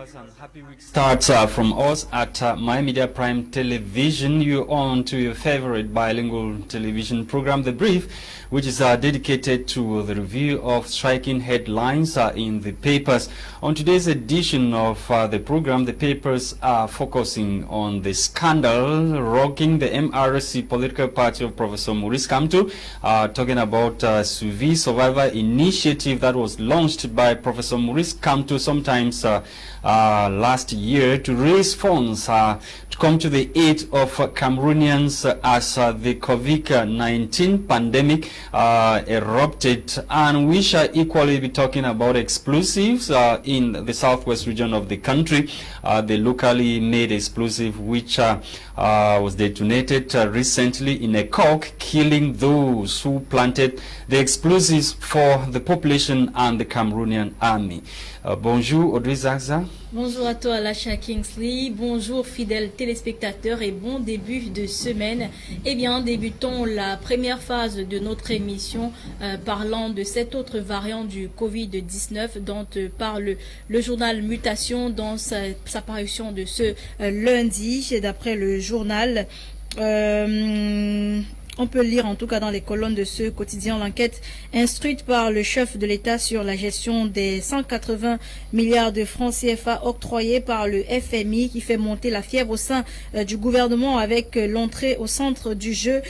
viewers, and happy week starts from us at My Media Prime Television. You're on to your favorite bilingual television program, The Brief, which is dedicated to the review of striking headlines in the papers. On today's edition of the program, the papers are focusing on the scandal rocking the MRC political party of Professor Maurice Kamto, talking about Suivi Survivor initiative that was launched by Professor Maurice Kamto sometimes last year to raise funds to come to the aid of Cameroonians as the COVID-19 pandemic erupted. And we shall equally be talking about explosives in the southwest region of the country, the locally made explosive which was detonated recently in a cock, killing those who planted the explosives for the population and the Cameroonian army. Bonjour Audrey Zaza. Bonjour à toi Alacha Kingsley, bonjour fidèles téléspectateurs et bon début de semaine. Eh bien, débutons la première phase de notre émission parlant de cette autre variante du Covid-19 dont parle le journal Mutation dans sa parution de ce lundi. D'après le journal, on peut lire en tout cas dans les colonnes de ce quotidien l'enquête instruite par le chef de l'État sur la gestion des 180 milliards de francs CFA octroyés par le FMI qui fait monter la fièvre au sein du gouvernement avec l'entrée au centre du jeu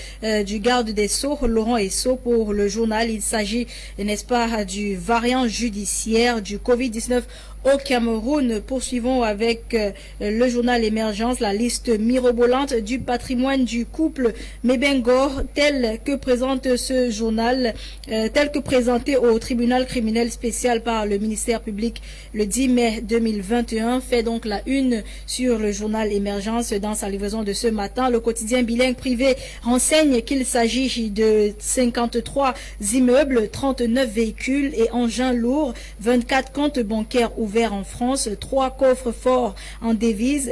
du garde des Sceaux, Laurent Esso. Pour le journal, il s'agit, n'est-ce pas, du variant judiciaire du Covid-19 au Cameroun. Poursuivons avec le journal Émergence, la liste mirobolante du patrimoine du couple Mebengor, tel que présente ce journal, tel que présenté au tribunal criminel spécial par le ministère public le 10 mai 2021, fait donc la une sur le journal Émergence dans sa livraison de ce matin. Le quotidien bilingue privé renseigne qu'il s'agit de 53 immeubles, 39 véhicules et engins lourds, 24 comptes bancaires ouverts en France, 3 coffres forts en devises,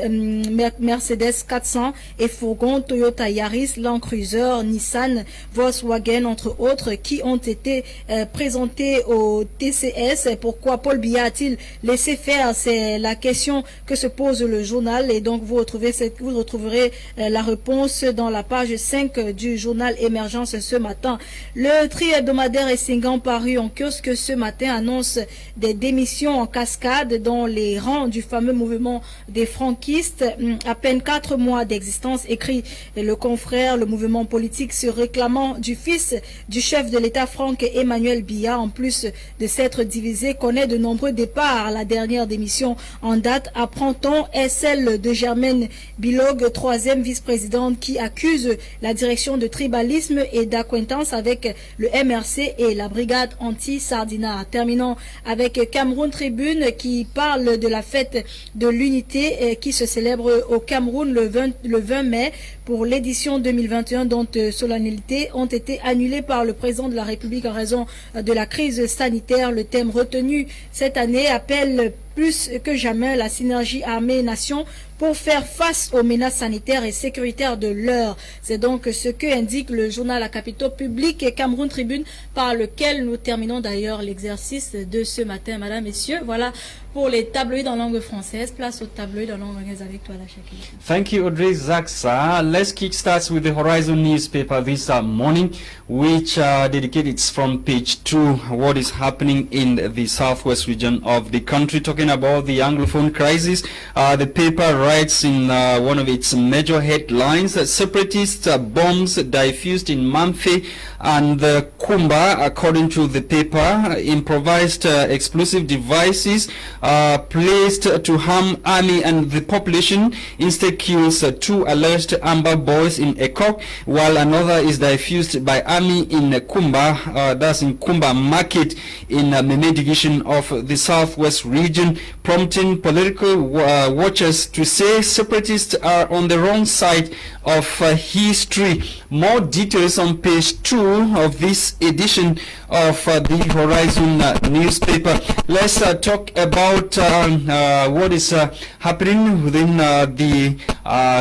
Mercedes 400 et fourgons Toyota Yaris, Land Cruiser, Nissan, Volkswagen entre autres qui ont été présentés au TCS. Pourquoi Paul Biya a-t-il laissé faire? C'est la question que se pose le journal et donc vous retrouverez la réponse dans la page 5 du journal Émergence ce matin. Le tri hebdomadaire Essingan paru en kiosque ce matin annonce des démissions en cascade dans les rangs du fameux mouvement des franquistes. À peine 4 mois d'existence, écrit le confrère, le mouvement politique se réclamant du fils du chef de l'État Franck Emmanuel Biya, en plus de s'être divisé, connaît de nombreux départs. La dernière démission en date, apprend-on, est celle de Germaine Bilog, 3e vice-présidente, qui accuse la direction de tribalisme et d'acquaintance avec le MRC et la brigade anti-Sardina. Terminons avec Cameroun Tribune qui parle de la fête de l'unité qui se célèbre au Cameroun le 20 mai pour l'édition 2021 dont solennalités ont été annulées par le président de la République en raison de la crise sanitaire. Le thème retenu cette année appelle plus que jamais la synergie armée-nation pour faire face aux menaces sanitaires et sécuritaires de l'heure. C'est donc ce que indique le journal à capitaux publics et Cameroun Tribune, par lequel nous terminons d'ailleurs l'exercice de ce matin. Madame, Messieurs, voilà pour les tabloïds en langue française. Place aux tabloïds en langue anglaise avec toi, la Chaki. Thank you, Audrey Zaxa. Let's kickstart with the Horizon newspaper this morning, which dedicated its front page to what is happening in the southwest region of the country. Talking about the Anglophone crisis, the paper writes in one of its major headlines that separatist bombs diffused in Mamfe and Kumba, according to the paper, improvised explosive devices placed to harm army and the population instead kills 2 alleged Amber boys in Ekok, while another is diffused by army in Kumba, that's in Kumba Market in Meme division of the southwest region, prompting political watchers to say separatists are on the wrong side of history. More details on page 2 of this edition of the Horizon newspaper. Let's talk about what is happening within the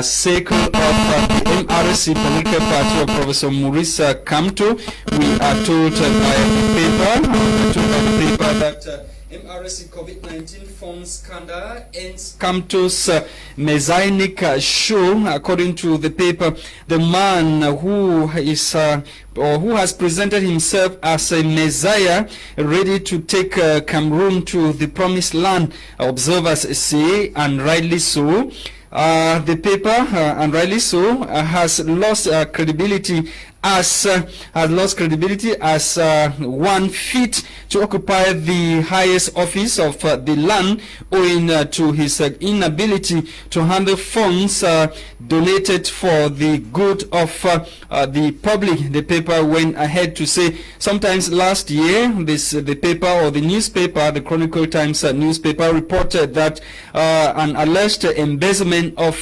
circle of the MRC political party of Professor Maurice Kamto. We are told by the paper that MRC COVID-19 fund scandal ends Kamto's messianic show. According to the paper, the man who is or who has presented himself as a messiah ready to take Cameroon to the promised land, observers say, and rightly so. The paper, and rightly so, has lost credibility as one fit to occupy the highest office of the land, owing to his inability to handle funds donated for the good of the public. The paper went ahead to say, sometimes last year, the paper or the newspaper, the Chronicle Times newspaper, reported that an alleged embezzlement of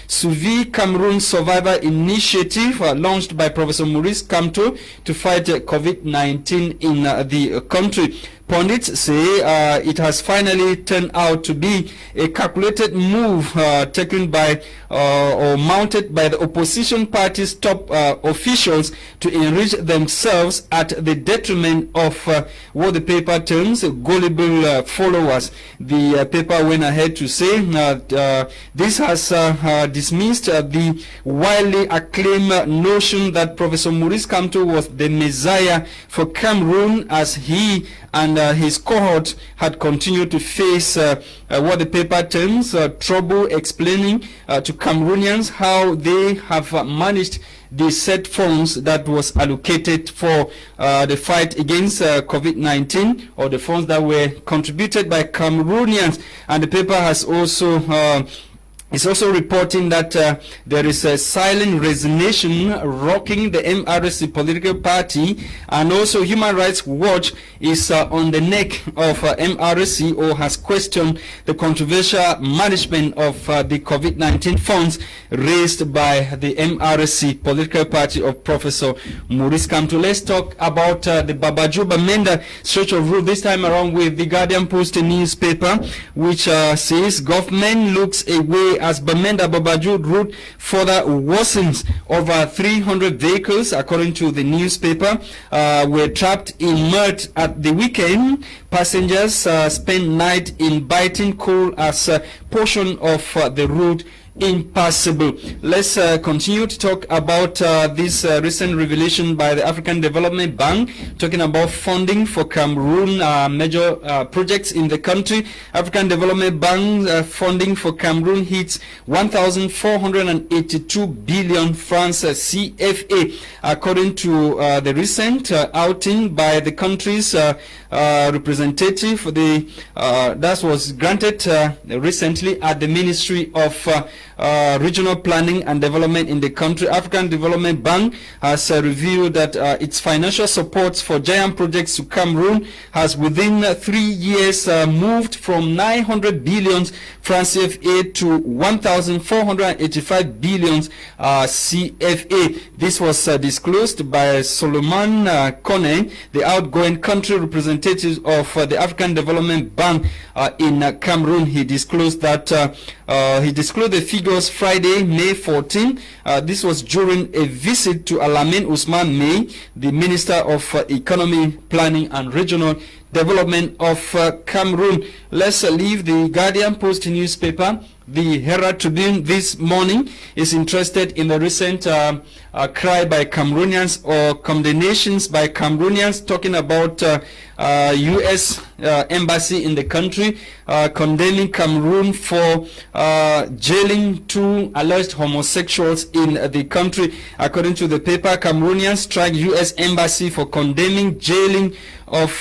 Suvi Cameroon Survivor Initiative launched by Professor Maurice Kamto to fight COVID-19 in the country. Pundits say it has finally turned out to be a calculated move taken by or mounted by the opposition party's top officials to enrich themselves at the detriment of what the paper terms gullible followers. The paper went ahead to say this has dismissed the widely acclaimed notion that Professor Maurice Kamto was the messiah for Cameroon, as he and his cohort had continued to face what the paper terms trouble explaining to Cameroonians how they have managed the set funds that was allocated for the fight against COVID-19, or the funds that were contributed by Cameroonians. And the paper has also it's also reporting that there is a silent resignation rocking the MRC political party, and also Human Rights Watch is on the neck of MRC, or has questioned the controversial management of the COVID-19 funds raised by the MRC political party of Professor Maurice Kamto. Let's talk about the Babajou Bamenda stretch of road, this time around with the Guardian Post newspaper, which says government looks away as Bamenda Babajou route further worsens. Over 300 vehicles, according to the newspaper, were trapped in mud at the weekend. Passengers spent night in biting cold as a portion of the route impassable. Let's continue to talk about this recent revelation by the African Development Bank, talking about funding for Cameroon major projects in the country. African Development Bank funding for Cameroon hits 1,482 billion francs CFA, according to the recent outing by the country's representative. That was granted recently at the Ministry of Regional Planning and Development in the country. African Development Bank has revealed that its financial support for giant projects to Cameroon has within 3 years moved from 900 billion francs CFA to 1,485 billion CFA. This was disclosed by Solomon Kone, the outgoing country representative of the African Development Bank in Cameroon. He disclosed that he disclosed the figures Friday, May 14. This was during a visit to Alamin Ousmane May, the Minister of Economy, Planning and Regional Development of Cameroon. Let's leave the Guardian Post newspaper. The Herald Tribune this morning is interested in the recent cry by Cameroonians, or condemnations by Cameroonians, talking about U.S. embassy in the country condemning Cameroon for jailing 2 alleged homosexuals in the country. According to the paper, Cameroonians strike U.S. embassy for condemning jailing of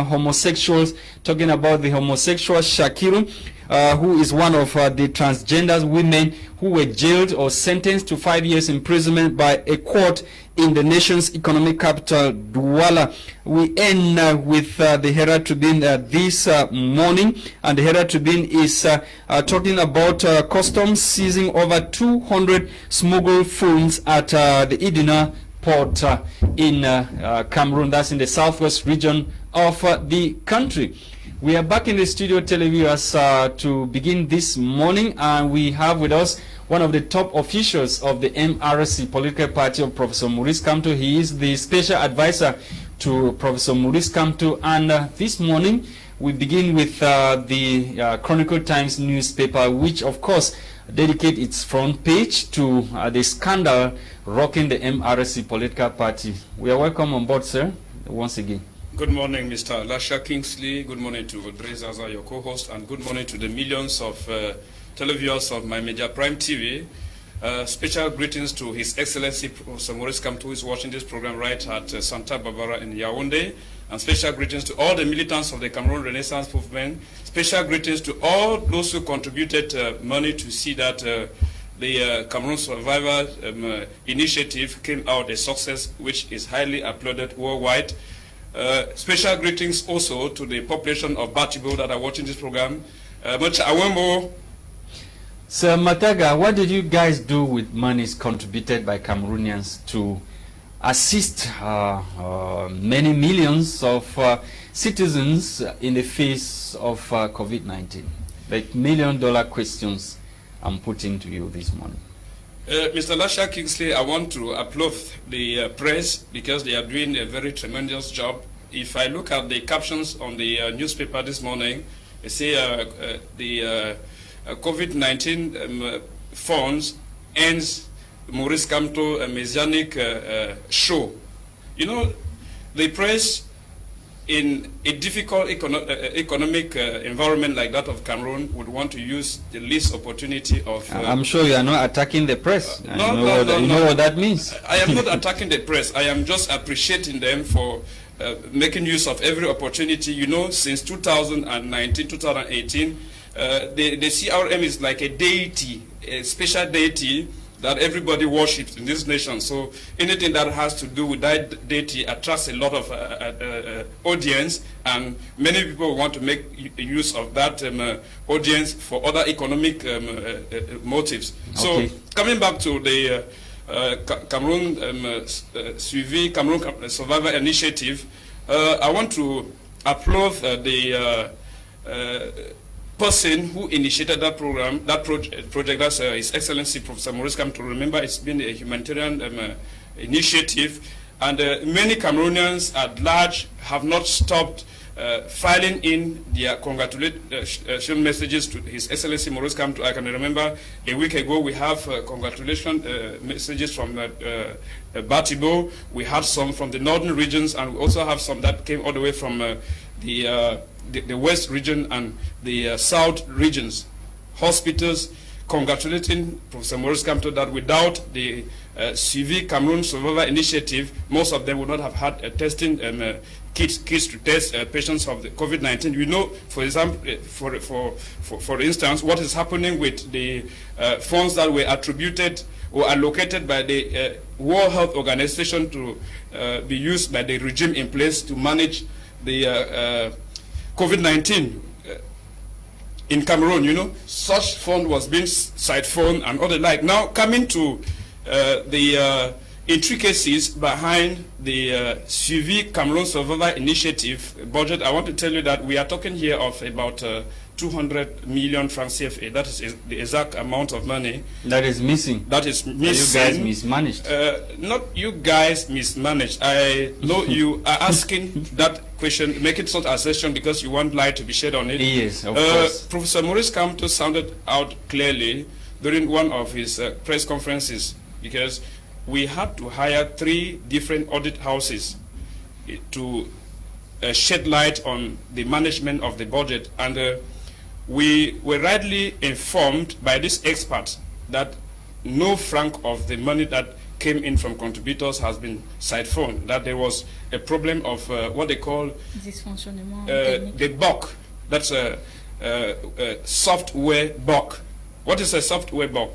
homosexuals, talking about the homosexual Shakiru, who is one of the transgender women who were jailed or sentenced to 5 years imprisonment by a court in the nation's economic capital, Douala. We end with the Herald Tribune this morning, and the Herald Tribune is talking about customs seizing over 200 smuggled phones at the Idina port in Cameroon. That's in the southwest region of the country. We are back in the studio, televiewers, to begin this morning, and we have with us one of the top officials of the MRC political party of Professor Maurice Kamto. He is the special advisor to Professor Maurice Kamto, and this morning We begin with the Chronicle Times newspaper, which of course dedicate its front page to the scandal rocking the MRC political party. We are welcome on board, sir, once again. Good morning, Mr. Lasha Kingsley. Good morning to Audrey Zaza, your co-host, and good morning to the millions of televiewers of My Media Prime TV. Special greetings to His Excellency Professor Maurice Kamto, who is watching this program right at Santa Barbara in Yaoundé. And special greetings to all the militants of the Cameroon Renaissance Movement. Special greetings to all those who contributed money to see that the Cameroon Survivor Initiative came out a success, which is highly applauded worldwide. Special greetings also to the population of Batibo that are watching this program. Sir Mataga, what did you guys do with monies contributed by Cameroonians to assist many millions of citizens in the face of COVID-19? Like $1 million questions I'm putting to you this morning. Mr. Lasha Kingsley, I want to applaud the press because they are doing a very tremendous job. If I look at the captions on the newspaper this morning, they say the COVID-19 funds ends Maurice Kamto messianic show. You know, the press in a difficult economic environment like that of Cameroon would want to use the least opportunity of... I'm sure you are not attacking the press. You No. know what that means. I am not attacking the press. I am just appreciating them for making use of every opportunity. You know, since 2019, 2018, the CRM is like a deity, a special deity that everybody worships in this nation. So anything that has to do with that deity attracts a lot of audience, and many people want to make use of that audience for other economic motives. Okay. So coming back to the Cameroon Suivi, Cameroon Survivor Initiative, I want to applaud the person who initiated that program, that project, that's His Excellency Professor Maurice Kamto. Remember, it's been a humanitarian initiative, and many Cameroonians at large have not stopped filing in their congratulation messages to His Excellency Maurice Kamto. I can remember a week ago we have congratulation messages from Batibo. We had some from the northern regions, and we also have some that came all the way from the west region and the south regions. Hospitals congratulating Professor Maurice Kamto that without the Suivi Cameroon Survivor Initiative, most of them would not have had testing kits to test patients of the COVID-19. You know, for example, for instance, what is happening with the funds that were attributed or allocated by the World Health Organization to be used by the regime in place to manage the COVID-19 in Cameroon. You know, such fund was being siphoned and all the like. Now coming to the intricacies behind the Suivi Cameroon Survivor Initiative budget, I want to tell you that we are talking here of about 200 million francs CFA. That is the exact amount of money that is missing. That is missing. You guys mismanaged. Not you guys mismanaged. I know you are asking that question, make it sort of assertion because you want light to be shed on it. Yes, of course. Professor Maurice Kamto sounded out clearly during one of his press conferences, because we had to hire 3 different audit houses to shed light on the management of the budget, and we were rightly informed by these experts that no franc of the money that came in from contributors has been siphoned, that there was a problem of what they call the bug. That's a software bug. What is a software bug?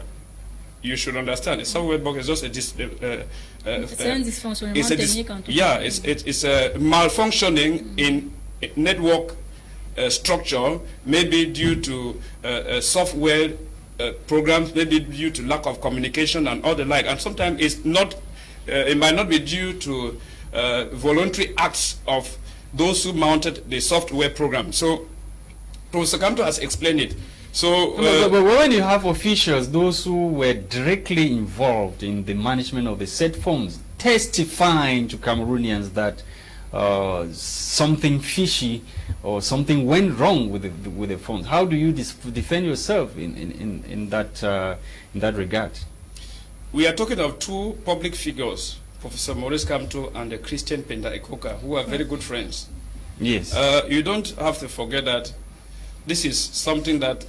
You should understand. A software bug is just a it's a malfunctioning in network structure, maybe due to software programs, maybe due to lack of communication and all the like. And sometimes it's not, it might not be due to voluntary acts of those who mounted the software program. So Professor Kamto has explained it. So, but when you have officials, those who were directly involved in the management of the said funds, testifying to Cameroonians that something fishy or something went wrong with the funds. How do you defend yourself in that regard? We are talking of two public figures, Professor Maurice Kamto and Christian Penda Ekoka, who are very good friends. Yes. You don't have to forget that this is something that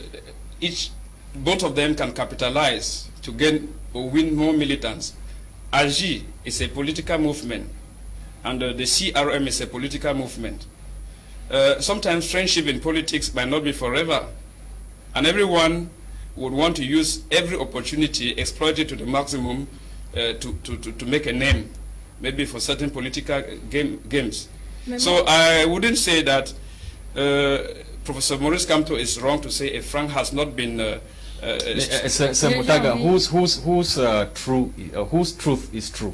both of them can capitalize to gain or win more militants. AGI is a political movement, and the CRM is a political movement. Sometimes friendship in politics might not be forever, and everyone would want to use every opportunity, exploit it to the maximum to make a name, maybe for certain political games. So I wouldn't say that Professor Maurice Kamto is wrong to say a franc has not been Mutaga, whose truth is true?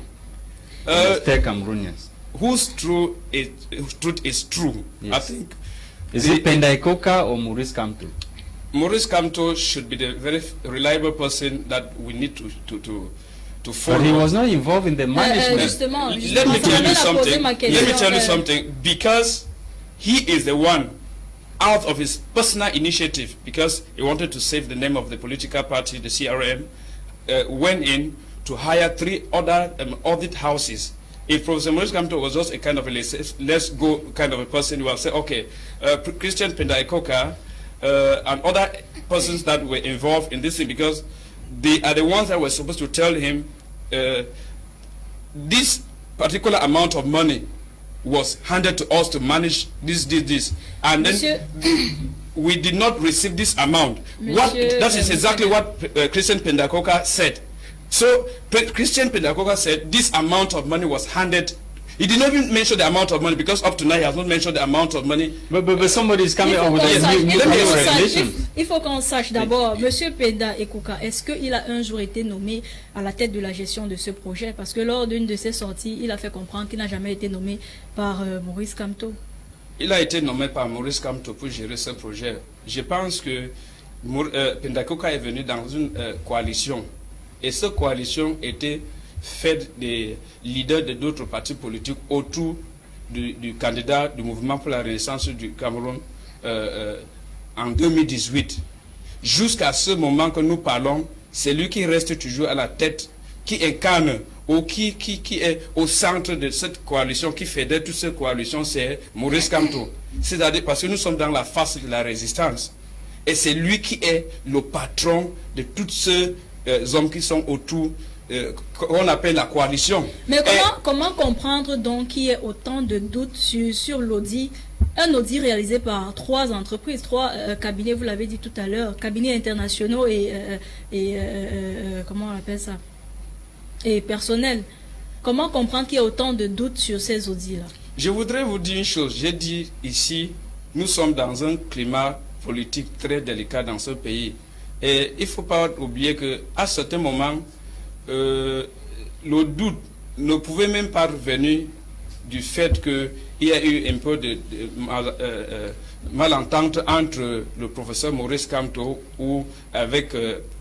Cameroonians. Whose truth is true? Yes. I think. Is it Penda Ekoka or Maurice Kamto? Maurice Kamto should be the very reliable person that we need to follow. But he was not involved in the management. Let me tell you something. Because he is the one, out of his personal initiative, because he wanted to save the name of the political party, the CRM, went in to hire 3 other audit houses. If Professor Maurice Kamto was just a kind of a let's go kind of a person, who will say, okay, Christian Penda Ekoka and other persons that were involved in this thing, because they are the ones that were supposed to tell him this particular amount of money was handed to us to manage this, and then we did not receive this amount. That is exactly what Christian Penda Ekoka said. So Christian Penda Ekoka said this amount of money was handed. He did not even mention the amount of money, because up to now he has not mentioned the amount of money. But somebody is coming up with a new revelation. Il faut qu'on sache d'abord, Monsieur Penda Ekoka, est-ce qu'il a un jour été nommé à la tête de la gestion de ce projet? Parce que lors d'une de ses sorties, il a fait comprendre qu'il n'a jamais été nommé par Maurice Kamto. Il a été nommé par Maurice Kamto pour gérer ce projet. Je pense que Penda Ekoka est venu dans une coalition. Et cette coalition était faite des leaders de d'autres partis politiques autour du candidat du mouvement pour la renaissance du Cameroun en 2018. Jusqu'à ce moment que nous parlons, c'est lui qui reste toujours à la tête, qui incarne ou qui est au centre de cette coalition, qui fédère toute cette coalition, c'est Maurice Kamto. C'est-à-dire parce que nous sommes dans la face de la résistance. Et c'est lui qui est le patron de tous ceux hommes qui sont autour, qu'on appelle la coalition. Mais comment comprendre donc qu'il y ait autant de doutes sur l'audit, un audit réalisé par 3 entreprises, 3 cabinets, vous l'avez dit tout à l'heure, cabinets internationaux et comment on appelle ça, et personnel. Comment comprendre qu'il y a autant de doutes sur ces audits-là? Je voudrais vous dire une chose. J'ai dit ici, nous sommes dans un climat politique très délicat dans ce pays. Et il ne faut pas oublier qu'à certains moments, le doute ne pouvait même pas revenir du fait qu'il y a eu un peu de malentente entre le professeur Maurice Kamto ou avec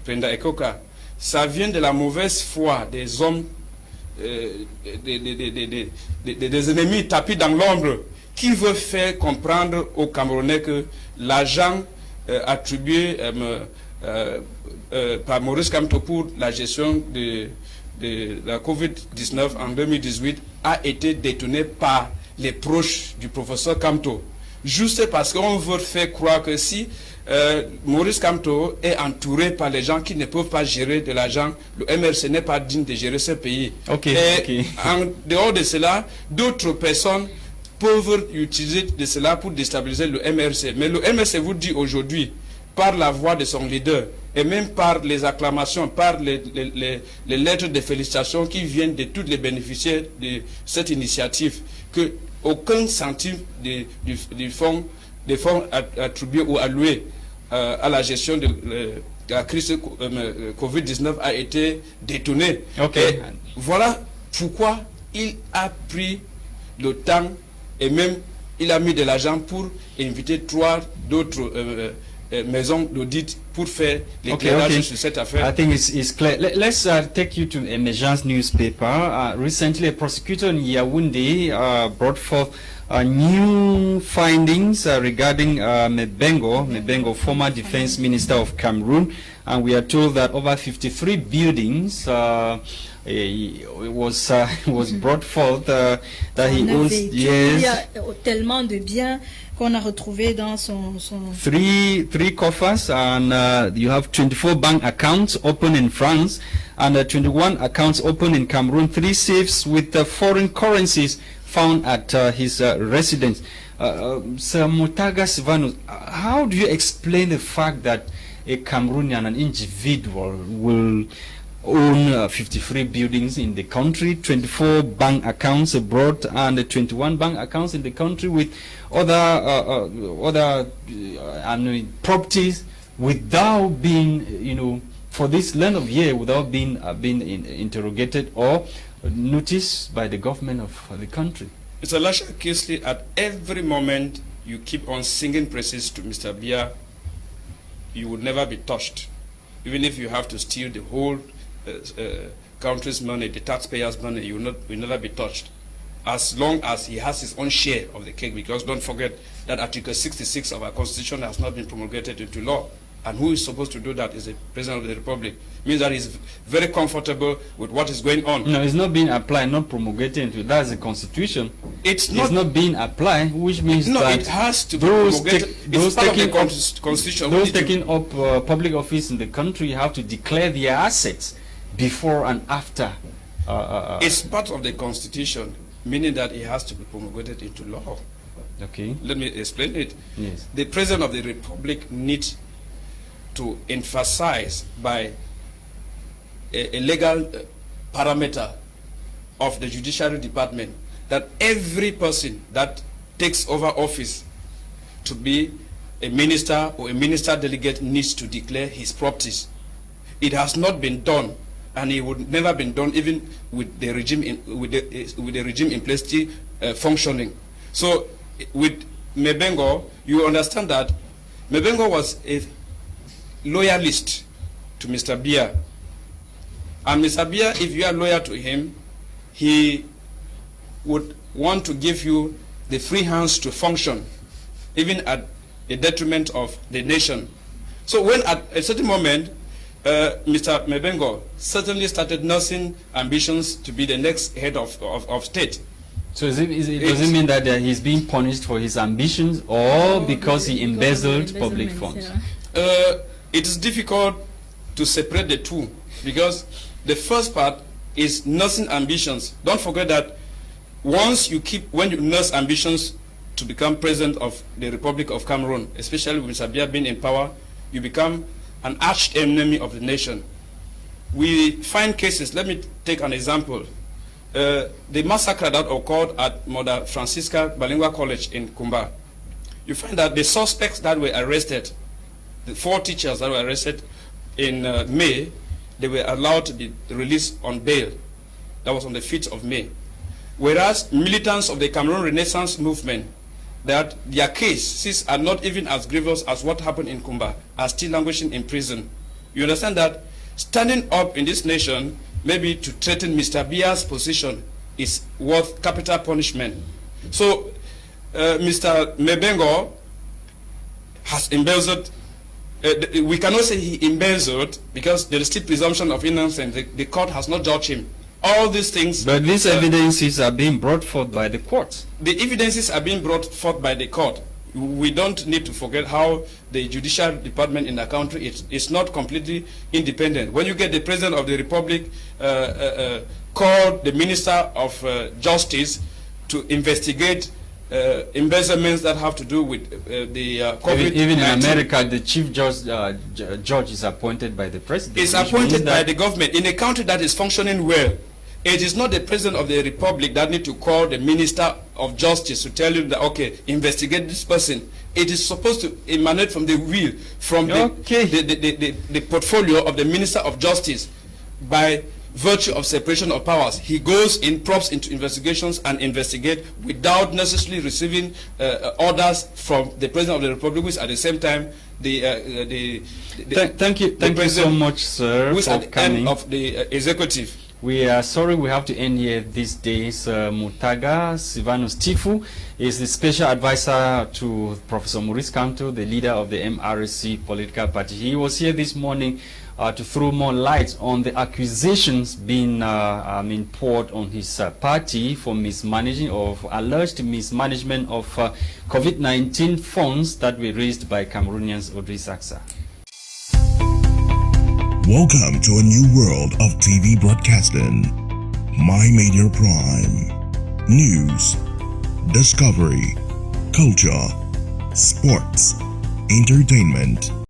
Penda Ekoka. Ça vient de la mauvaise foi des hommes, des ennemis tapis dans l'ombre, qui veulent faire comprendre aux Camerounais que l'argent attribué par Maurice Kamto pour la gestion de la COVID-19 en 2018 a été détourné par les proches du professeur Kamto. Juste parce qu'on veut faire croire que si Maurice Kamto est entouré par les gens qui ne peuvent pas gérer de l'argent, le MRC n'est pas digne de gérer ce pays. En dehors de cela, d'autres personnes peuvent utiliser de cela pour déstabiliser le MRC. Mais le MRC vous dit aujourd'hui, par la voix de son leader, et même par les acclamations, par les lettres de félicitations qui viennent de tous les bénéficiaires de cette initiative, que aucun centime des fonds attribués ou alloués à la gestion de la crise Covid-19 a été détourné. Et voilà pourquoi il a pris le temps et même il a mis de l'argent pour inviter 3 d'autres maison d'audit pour faire l'éclairage sur cette affaire. I think it's clear. Let's take you to Emergence newspaper. Recently, a prosecutor in Yaoundé brought forth new findings regarding Mebengo, former defense minister of Cameroon, and we are told that over 53 buildings was brought forth that he owns. Yes. Il y a tellement de biens qu'on a retrouvé dans son three coffers, and you have 24 bank accounts open in France and 21 accounts open in Cameroon, 3 safes with foreign currencies found at his residence. Sir Mutaga Sivanus, how do you explain the fact that a Cameroonian, an individual, will own 53 buildings in the country, 24 bank accounts abroad, and 21 bank accounts in the country with other properties without being, for this length of year, without being interrogated or noticed by the government of the country? Mr. Lasha Kisley, at every moment you keep on singing praises to Mr. Biya, you will never be touched. Even if you have to steal the whole country's money, the taxpayers' money, you will never be touched, as long as he has his own share of the cake. Because don't forget that Article 66 of our Constitution has not been promulgated into law, and who is supposed to do that is the President of the Republic. Means that he's very comfortable with what is going on. No, it's not being applied, not promulgated into. That's the Constitution. It's not being applied, which means that it has to be promulgated. It's part of the Constitution. Those taking up public office in the country have to declare their assets before and after. It's part of the Constitution, meaning that it has to be promulgated into law. Okay. Let me explain it. Yes. The President of the Republic needs to emphasize by a legal parameter of the Judiciary Department that every person that takes over office to be a minister or a minister delegate needs to declare his properties. It has not been done, and it would never been done even with the regime with the regime in place functioning. So with Mebengo, you understand that Mebengo was a loyalist to Mr. Biya, and Mr. Biya, if you are loyal to him, he would want to give you the free hands to function, even at the detriment of the nation. So when at a certain moment, Mr. Mebengo certainly started nursing ambitions to be the next head of state. So does it mean that he's being punished for his ambitions, or because he embezzled public funds? It is difficult to separate the two, because the first part is nursing ambitions. Don't forget that when you nurse ambitions to become president of the Republic of Cameroon, especially with Mr. Biya being in power, you become an arch enemy of the nation. We find cases. Let me take an example. The massacre that occurred at Mother Francisca Balingwa College in Kumba. You find that the suspects that were arrested, the 4 teachers that were arrested in May, they were allowed to be released on bail. That was on the 5th of May. Whereas militants of the Cameroon Renaissance movement, that their cases are not even as grievous as what happened in Kumba, are still languishing in prison. You understand that standing up in this nation, maybe to threaten Mr. Biya's position, is worth capital punishment. So Mr. Mebengo has embezzled. We cannot say he embezzled, because there is still presumption of innocence. The court has not judged him. All these things. But these evidences are being brought forth by the courts. The evidences are being brought forth by the court. We don't need to forget how the judicial department in the country is not completely independent. When you get the President of the Republic call the Minister of Justice to investigate embezzlements that have to do with the COVID-19. Even in America, the chief judge is appointed by the president. It's appointed by the government. In a country that is functioning well, it is not the President of the Republic that need to call the Minister of Justice to tell you that, okay, investigate this person. It is supposed to emanate from the will, from the portfolio of the Minister of Justice. By virtue of separation of powers, he goes in, props into investigations and investigate without necessarily receiving orders from the President of the Republic, which at the same time Thank you so much, sir, who is for at the coming. end of the executive. We are sorry we have to end here these days. Mutaga Silvanus Tifu is the special advisor to Professor Maurice Kamto, the leader of the MRC political party. He was here this morning to throw more light on the accusations being poured on his party for mismanaging or for alleged mismanagement of COVID-19 funds that were raised by Cameroonians Audrey Saxa. Welcome to a new world of TV broadcasting. My Media Prime. News, discovery, culture, sports, entertainment.